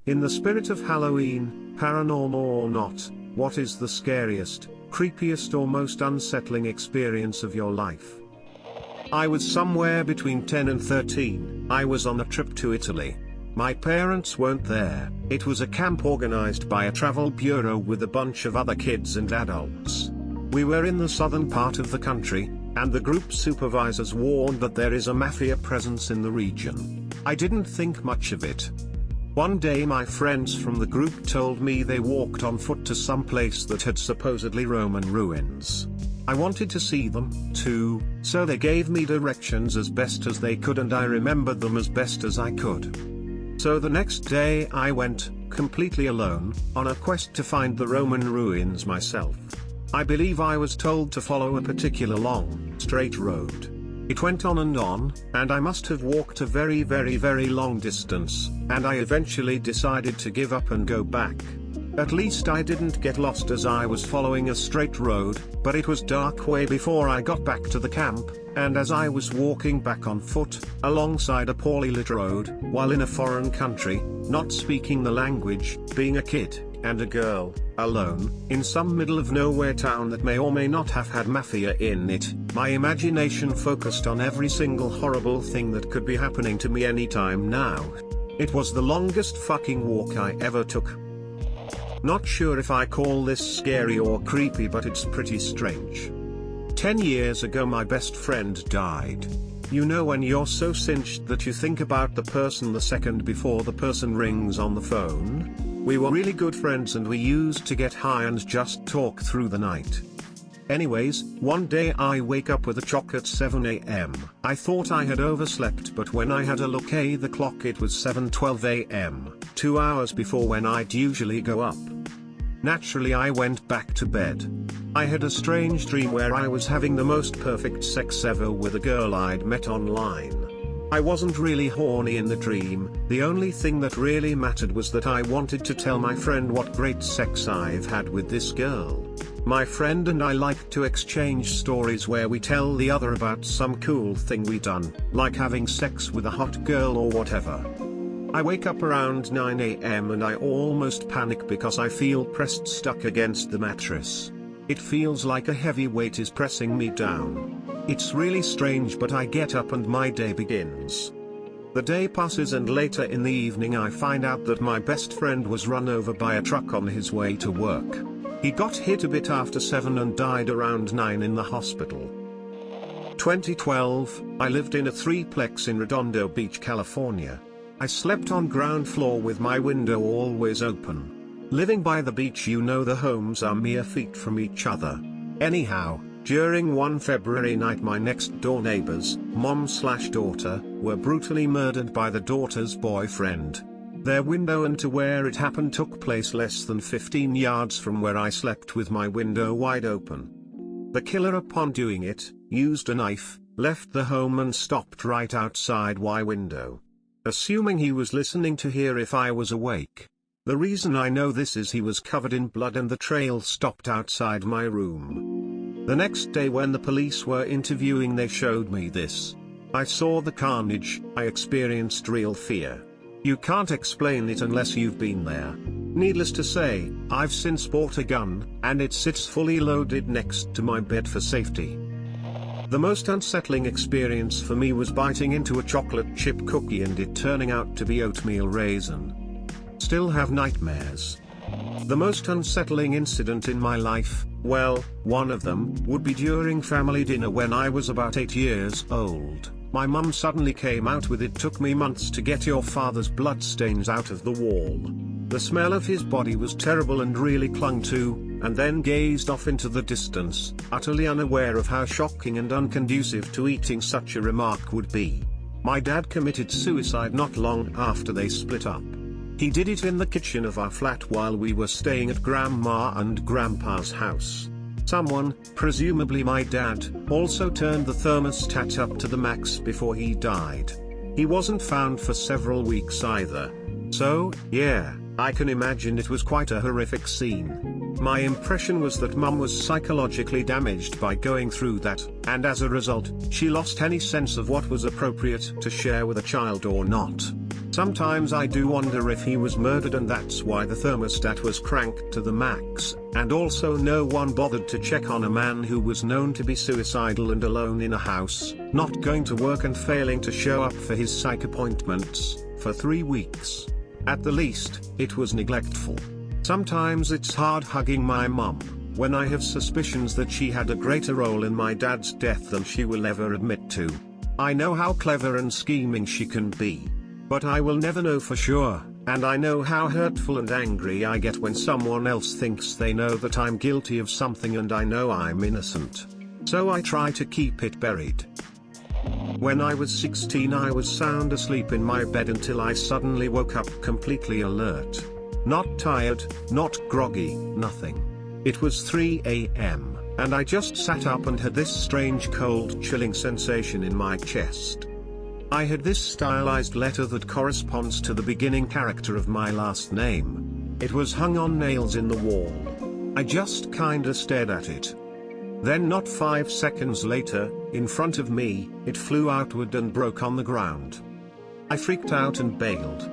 In the spirit of Halloween, paranormal or not, what is the scariest, creepiest or most unsettling experience of your life? I was somewhere between 10 and 13, I was on a trip to Italy. My parents weren't there, it was a camp organized by a travel bureau with a bunch of other kids and adults. We were in the southern part of the country, and the group supervisors warned that there is a mafia presence in the region. I didn't think much of it. One day my friends from the group told me they walked on foot to some place that had supposedly Roman ruins. I wanted to see them, too, so they gave me directions as best as they could and I remembered them as best as I could. So the next day I went, completely alone, on a quest to find the Roman ruins myself. I believe I was told to follow a particular long, straight road. It went on, and I must have walked a very long distance, and I eventually decided to give up and go back. At least I didn't get lost as I was following a straight road, but it was dark way before I got back to the camp, and as I was walking back on foot, alongside a poorly lit road, while in a foreign country, not speaking the language, being a kid, and a girl, alone, in some middle of nowhere town that may or may not have had mafia in it, my imagination focused on every single horrible thing that could be happening to me anytime now. It was the longest fucking walk I ever took. Not sure if I call this scary or creepy, but it's pretty strange. 10 years ago my best friend died. You know when you're so cinched that you think about the person the second before the person rings on the phone? We were really good friends and we used to get high and just talk through the night. Anyways, one day I wake up with a shock at 7 AM. I thought I had overslept, but when I had a look at the clock it was 7:12 AM, 2 hours before when I'd usually go up. Naturally I went back to bed. I had a strange dream where I was having the most perfect sex ever with a girl I'd met online. I wasn't really horny in the dream, the only thing that really mattered was that I wanted to tell my friend what great sex I've had with this girl. My friend and I like to exchange stories where we tell the other about some cool thing we done, like having sex with a hot girl or whatever. I wake up around 9 AM and I almost panic because I feel pressed stuck against the mattress. It feels like a heavy weight is pressing me down. It's really strange, but I get up and my day begins. The day passes and later in the evening I find out that my best friend was run over by a truck on his way to work. He got hit a bit after 7 and died around 9 in the hospital. 2012, I lived in a threeplex in Redondo Beach, California. I slept on ground floor with my window always open. Living by the beach, you know the homes are mere feet from each other. Anyhow, during one February night my next door neighbors, mom/daughter, were brutally murdered by the daughter's boyfriend. Their window and to where it happened took place less than 15 yards from where I slept with my window wide open. The killer, upon doing it, used a knife, left the home and stopped right outside my window. Assuming he was listening to hear if I was awake. The reason I know this is he was covered in blood and the trail stopped outside my room. The next day when the police were interviewing they showed me this. I saw the carnage, I experienced real fear. You can't explain it unless you've been there. Needless to say, I've since bought a gun, and it sits fully loaded next to my bed for safety. The most unsettling experience for me was biting into a chocolate chip cookie and it turning out to be oatmeal raisin. Still have nightmares. The most unsettling incident in my life, well, one of them, would be during family dinner when I was about 8 years old. My mum suddenly came out with "It took me months to get your father's bloodstains out of the wall." The smell of his body was terrible and really clung to, and then gazed off into the distance, utterly unaware of how shocking and unconducive to eating such a remark would be. My dad committed suicide not long after they split up. He did it in the kitchen of our flat while we were staying at Grandma and Grandpa's house. Someone, presumably my dad, also turned the thermostat up to the max before he died. He wasn't found for several weeks either. So, yeah, I can imagine it was quite a horrific scene. My impression was that Mum was psychologically damaged by going through that, and as a result, she lost any sense of what was appropriate to share with a child or not. Sometimes I do wonder if he was murdered and that's why the thermostat was cranked to the max, and also no one bothered to check on a man who was known to be suicidal and alone in a house, not going to work and failing to show up for his psych appointments, for 3 weeks. At the least, it was neglectful. Sometimes it's hard hugging my mum, when I have suspicions that she had a greater role in my dad's death than she will ever admit to. I know how clever and scheming she can be. But I will never know for sure, and I know how hurtful and angry I get when someone else thinks they know that I'm guilty of something and I know I'm innocent. So I try to keep it buried. When I was 16 I was sound asleep in my bed until I suddenly woke up completely alert. Not tired, not groggy, nothing. It was 3 a.m., and I just sat up and had this strange cold chilling sensation in my chest. I had this stylized letter that corresponds to the beginning character of my last name. It was hung on nails in the wall. I just kinda stared at it. Then not 5 seconds later, in front of me, it flew outward and broke on the ground. I freaked out and bailed.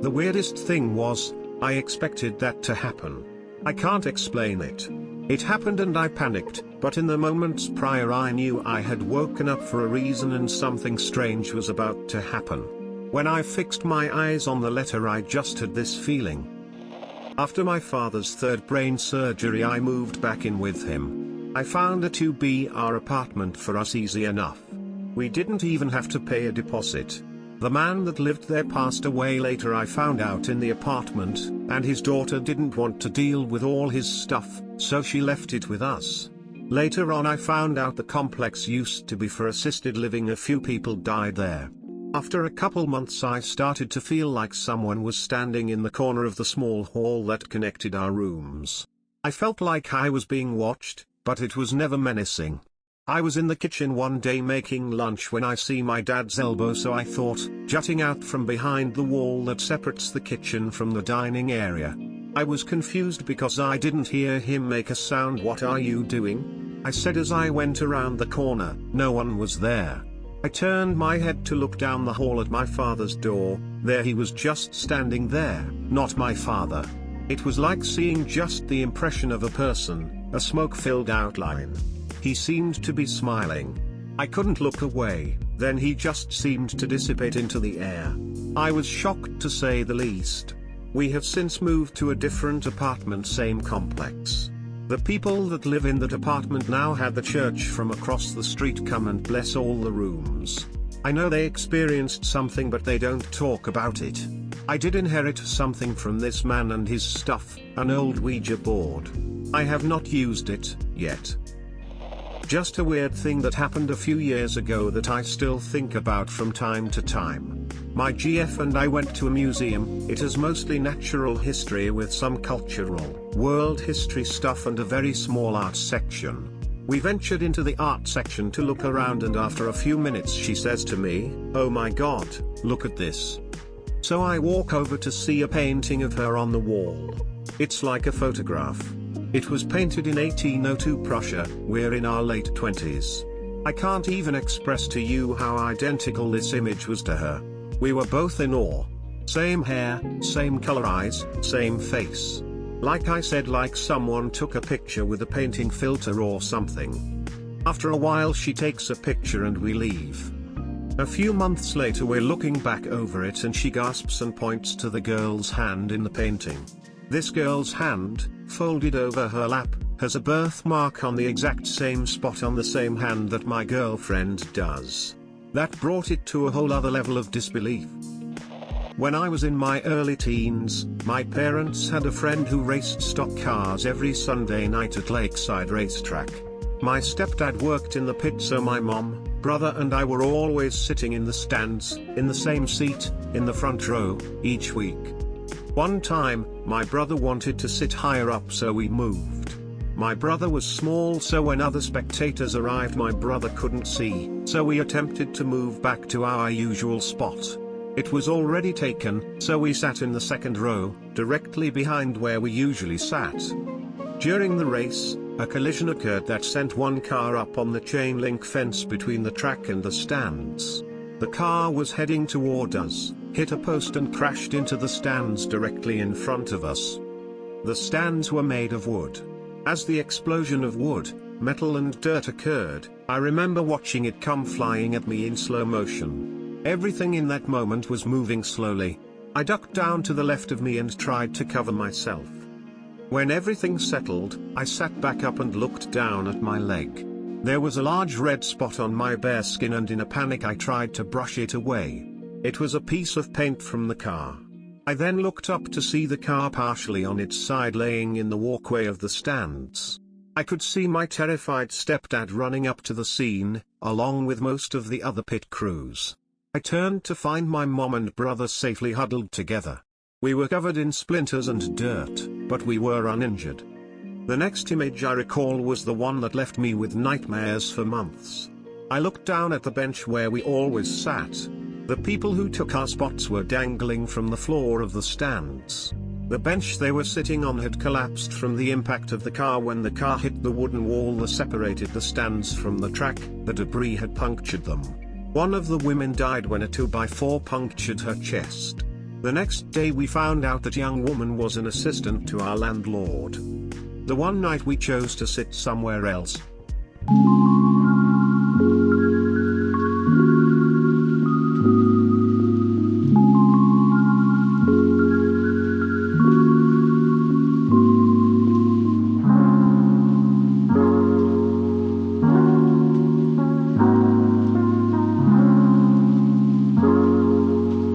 The weirdest thing was, I expected that to happen. I can't explain it. It happened and I panicked, but in the moments prior I knew I had woken up for a reason and something strange was about to happen. When I fixed my eyes on the letter I just had this feeling. After my father's 3rd brain surgery I moved back in with him. I found a 2BR apartment for us easy enough. We didn't even have to pay a deposit. The man that lived there passed away later I found out in the apartment, and his daughter didn't want to deal with all his stuff, so she left it with us. Later on I found out the complex used to be for assisted living. A few people died there. After a couple months I started to feel like someone was standing in the corner of the small hall that connected our rooms. I felt like I was being watched, but it was never menacing. I was in the kitchen one day making lunch when I see my dad's elbow, so I thought, jutting out from behind the wall that separates the kitchen from the dining area. I was confused because I didn't hear him make a sound. "What are you doing?" I said as I went around the corner. No one was there. I turned my head to look down the hall at my father's door. There he was, just standing there, not my father. It was like seeing just the impression of a person, a smoke-filled outline. He seemed to be smiling. I couldn't look away, then he just seemed to dissipate into the air. I was shocked to say the least. We have since moved to a different apartment, same complex. The people that live in that apartment now had the church from across the street come and bless all the rooms. I know they experienced something but they don't talk about it. I did inherit something from this man and his stuff, an old Ouija board. I have not used it yet. Just a weird thing that happened a few years ago that I still think about from time to time. My GF and I went to a museum. It has mostly natural history with some cultural, world history stuff and a very small art section. We ventured into the art section to look around, and after a few minutes she says to me, "Oh my god, look at this." So I walk over to see a painting of her on the wall. It's like a photograph. It was painted in 1802 Prussia. We're in our late 20s. I can't even express to you how identical this image was to her. We were both in awe. Same hair, same color eyes, same face. Like I said, like someone took a picture with a painting filter or something. After a while she takes a picture and we leave. A few months later we're looking back over it and she gasps and points to the girl's hand in the painting. This girl's hand, folded over her lap, has a birthmark on the exact same spot on the same hand that my girlfriend does. That brought it to a whole other level of disbelief. When I was in my early teens, my parents had a friend who raced stock cars every Sunday night at Lakeside Racetrack. My stepdad worked in the pit, so my mom, brother and I were always sitting in the stands, in the same seat, in the front row, each week. One time, my brother wanted to sit higher up, so we moved. My brother was small, so when other spectators arrived my brother couldn't see, so we attempted to move back to our usual spot. It was already taken, so we sat in the second row, directly behind where we usually sat. During the race, a collision occurred that sent one car up on the chain link fence between the track and the stands. The car was heading toward us, hit a post and crashed into the stands directly in front of us. The stands were made of wood. As the explosion of wood, metal and dirt occurred, I remember watching it come flying at me in slow motion. Everything in that moment was moving slowly. I ducked down to the left of me and tried to cover myself. When everything settled, I sat back up and looked down at my leg. There was a large red spot on my bare skin, and in a panic I tried to brush it away. It was a piece of paint from the car. I then looked up to see the car partially on its side laying in the walkway of the stands. I could see my terrified stepdad running up to the scene, along with most of the other pit crews. I turned to find my mom and brother safely huddled together. We were covered in splinters and dirt, but we were uninjured. The next image I recall was the one that left me with nightmares for months. I looked down at the bench where we always sat. The people who took our spots were dangling from the floor of the stands. The bench they were sitting on had collapsed from the impact of the car when the car hit the wooden wall that separated the stands from the track. The debris had punctured them. One of the women died when a 2x4 punctured her chest. The next day we found out that young woman was an assistant to our landlord. The one night we chose to sit somewhere else.